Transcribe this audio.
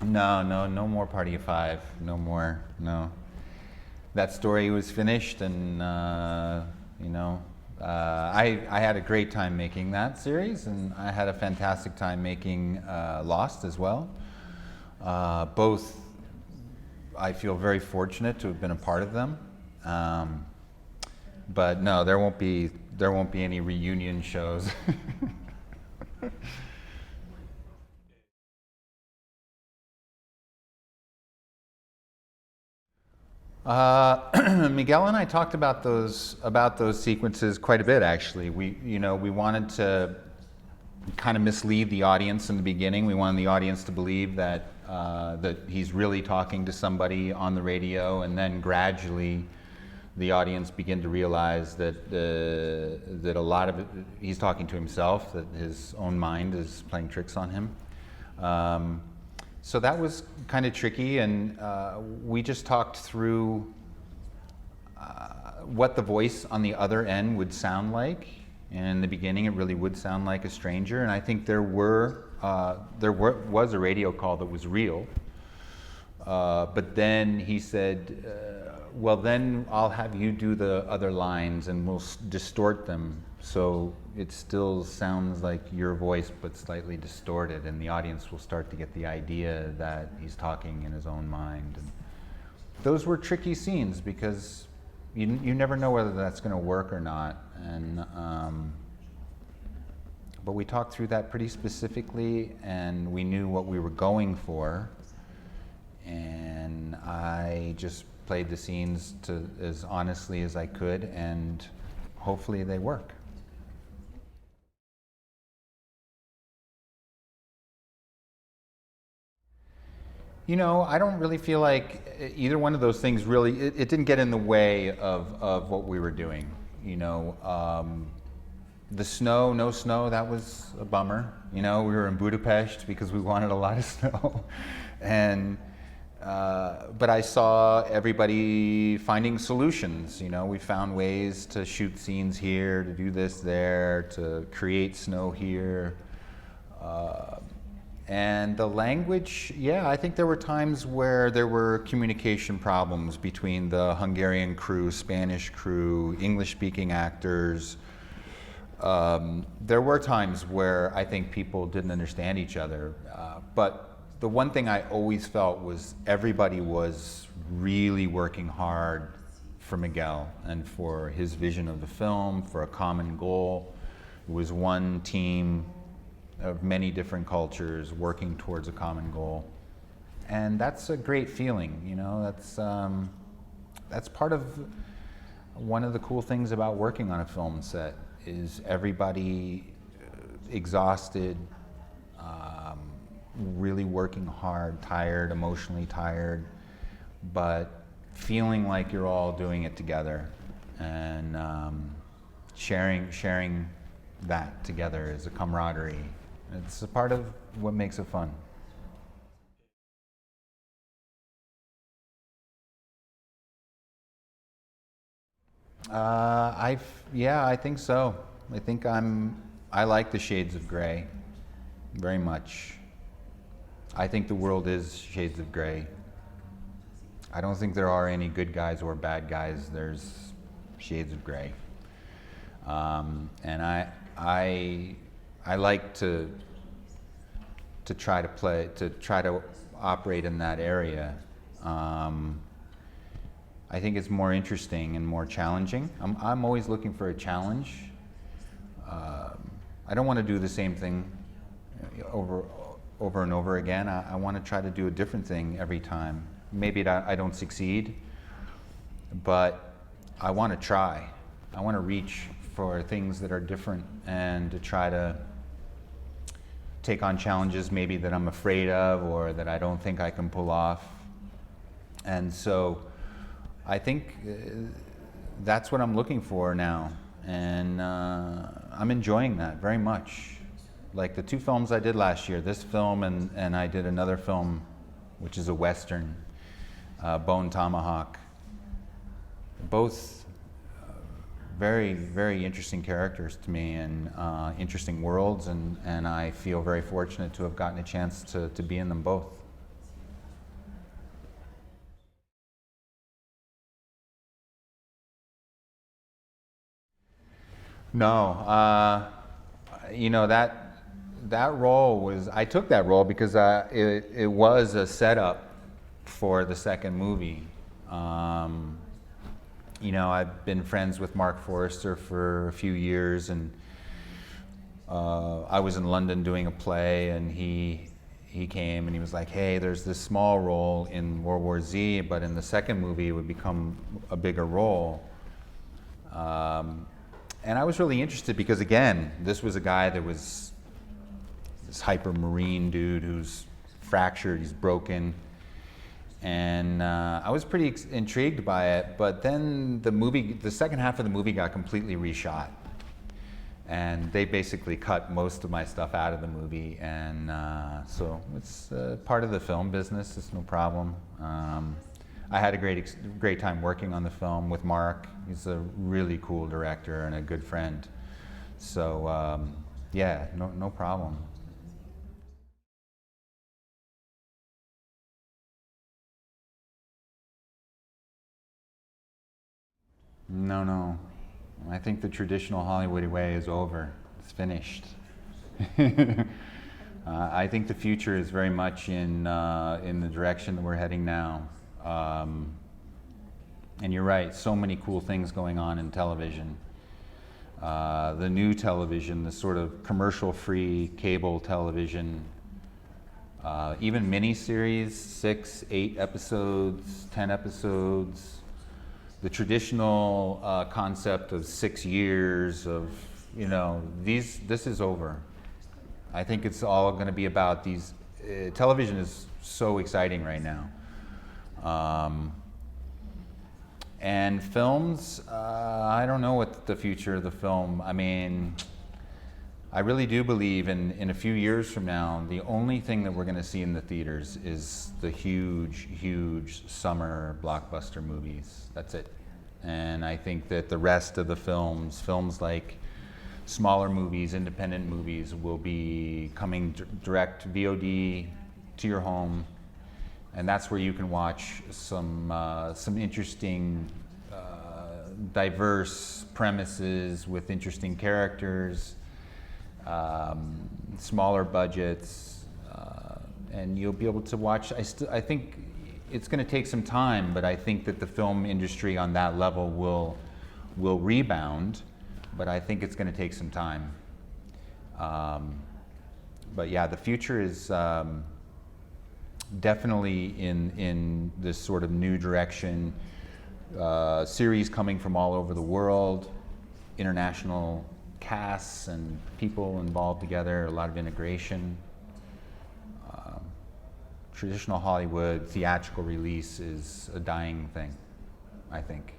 No more Party of Five. No more. No. That story was finished, and I had a great time making that series, and I had a fantastic time making Lost as well. Both, I feel very fortunate to have been a part of them. But no, there won't be any reunion shows. Miguel and I talked about those sequences quite a bit, actually. We wanted to kind of mislead the audience in the beginning. We wanted the audience to believe that he's really talking to somebody on the radio, and then gradually the audience begin to realize that a lot of it, he's talking to himself, that his own mind is playing tricks on him. So that was kind of tricky, and we just talked through what the voice on the other end would sound like. And in the beginning, it really would sound like a stranger, and I think there was a radio call that was real. But then he said, well, then I'll have you do the other lines and we'll distort them so it still sounds like your voice but slightly distorted, and the audience will start to get the idea that he's talking in his own mind. And those were tricky scenes because you never know whether that's going to work or not. And but we talked through that pretty specifically, and we knew what we were going for, and I just played the scenes as honestly as I could, and hopefully they work. I don't really feel like either one of those things really, it didn't get in the way of what we were doing. The snow, no snow, that was a bummer. We were in Budapest because we wanted a lot of snow. But I saw everybody finding solutions. We found ways to shoot scenes here, to do this there, to create snow here. And the language, I think there were times where there were communication problems between the Hungarian crew, Spanish crew, English-speaking actors. There were times where I think people didn't understand each other. But the one thing I always felt was everybody was really working hard for Miguel and for his vision of the film, for a common goal. It was one team of many different cultures working towards a common goal, and that's a great feeling. That's part of one of the cool things about working on a film set is everybody exhausted, really working hard, tired, emotionally tired, but feeling like you're all doing it together, and sharing that together as a camaraderie. It's a part of what makes it fun. I think so. I think I like the shades of gray very much. I think the world is shades of gray. I don't think there are any good guys or bad guys. There's shades of gray. And I like to try to operate in that area. I think it's more interesting and more challenging. I'm always looking for a challenge. I don't want to do the same thing over and over again. I want to try to do a different thing every time. Maybe I don't succeed, but I want to try. I want to reach for things that are different and to try to take on challenges maybe that I'm afraid of or that I don't think I can pull off. And so I think that's what I'm looking for now, and I'm enjoying that very much. Like the two films I did last year, this film and I did another film which is a Western, Bone Tomahawk. Both very, very interesting characters to me, and interesting worlds, and I feel very fortunate to have gotten a chance to be in them both. No, you know, that role was, I took that role because it was a setup for the second movie. You know, I've been friends with Mark Forrester for a few years, and I was in London doing a play, and he came and he was like, hey, there's this small role in World War Z, but in the second movie it would become a bigger role. And I was really interested because, again, this was a guy that was this hyper-marine dude who's fractured, he's broken. And I was pretty intrigued by it, but then the second half of the movie got completely reshot. And they basically cut most of my stuff out of the movie, and so it's part of the film business, it's no problem. I had a great time working on the film with Mark. He's a really cool director and a good friend. So yeah, no problem. No. I think the traditional Hollywood way is over. It's finished. I think the future is very much in the direction that we're heading now. And you're right, so many cool things going on in television. The new television, the sort of commercial-free cable television, even miniseries, 6, 8 episodes, 10 episodes. The traditional concept of 6 years of, you know, this is over. I think it's all going to be about these. Television is so exciting right now. And films, I don't know what the future of the film. I mean, I really do believe in a few years from now, the only thing that we're going to see in the theaters is the huge summer blockbuster movies. That's it. And I think that the rest of the films like smaller movies, independent movies, will be coming direct VOD to your home. And that's where you can watch some interesting, diverse premises with interesting characters, smaller budgets, and you'll be able to watch. I think it's going to take some time, but I think that the film industry on that level will rebound. But I think it's going to take some time. But yeah, the future is definitely in this sort of new direction. Series coming from all over the world, international casts and people involved together, a lot of integration. Traditional Hollywood theatrical release is a dying thing, I think.